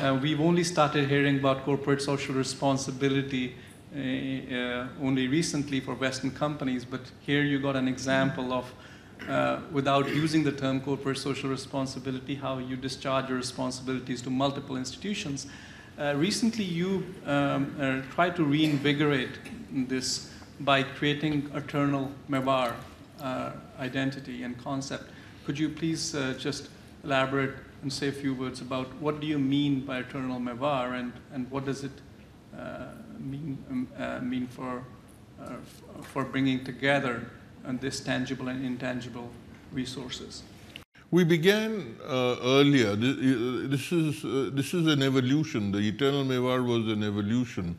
We've only started hearing about corporate social responsibility only recently for Western companies, but here you got an example of, without using the term corporate social responsibility, how you discharge your responsibilities to multiple institutions. Recently you tried to reinvigorate this by creating Eternal Mewar identity and concept. Could you please just elaborate and say a few words about what do you mean by Eternal Mewar, and what does it mean for bringing together this tangible and intangible resources? We began earlier. This is an evolution. The Eternal Mewar was an evolution.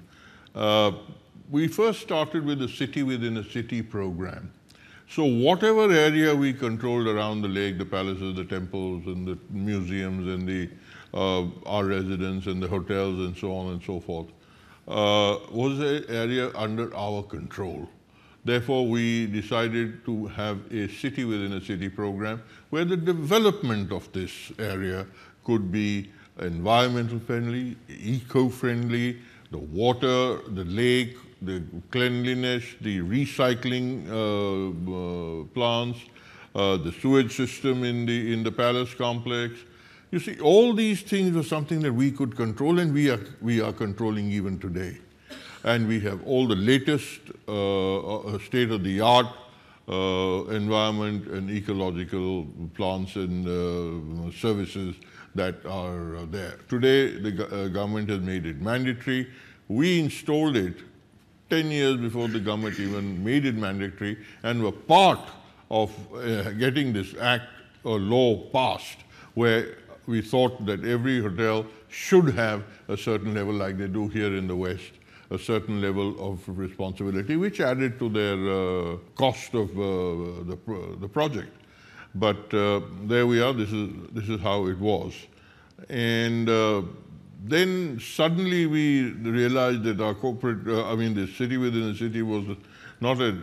We first started with a city within a city program. So whatever area we controlled around the lake, the palaces, the temples, and the museums, and our residents, and the hotels, and so on and so forth, was an area under our control. Therefore, we decided to have a city within a city program where the development of this area could be environmental friendly, eco-friendly, the water, the lake, the cleanliness, the recycling plants, the sewage system in the palace complex. You see, all these things were something that we could control, and we are controlling even today. And we have all the latest state-of-the-art environment and ecological plants and services that are there. Today, the government has made it mandatory. We installed it 10 years before the government even made it mandatory, and were part of getting this act or law passed, where we thought that every hotel should have a certain level, like they do here in the West, a certain level of responsibility, which added to their cost of the project. But there we are. This is how it was. And then suddenly we realized that our corporate, the city within a city was not a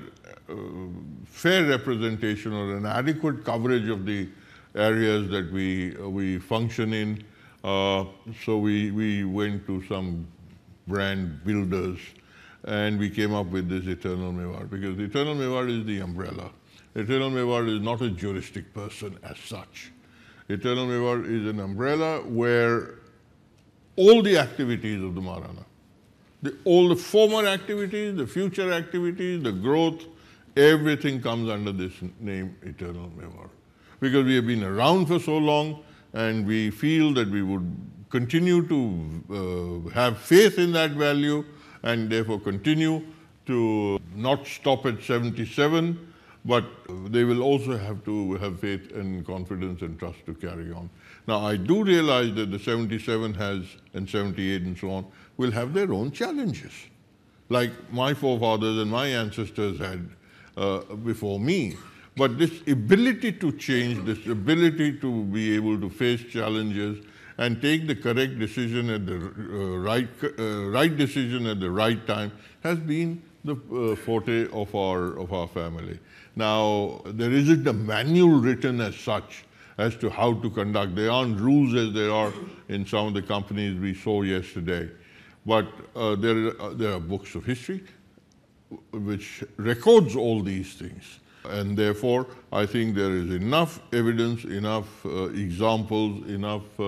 fair representation or an adequate coverage of the areas that we function in. So we went to some brand builders, and we came up with this Eternal Mewar, because the Eternal Mewar is the umbrella. Eternal Mewar is not a juristic person as such. Eternal Mewar is an umbrella where all the activities of the Maharana, all the former activities, the future activities, the growth, everything comes under this name Eternal Mewar. Because we have been around for so long, and we feel that we would continue to have faith in that value, and therefore continue to not stop at 77, but they will also have to have faith and confidence and trust to carry on. Now, I do realize that the 77 has, and 78 and so on, will have their own challenges, like my forefathers and my ancestors had before me. But this ability to change, this ability to be able to face challenges and take the correct decision at the right decision at the right time has been the forte of our family. Now, there isn't a manual written as such as to how to conduct. There aren't rules as there are in some of the companies we saw yesterday. But there are books of history which records all these things. And therefore, I think there is enough evidence, enough examples, enough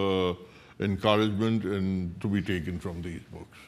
encouragement to be taken from these books.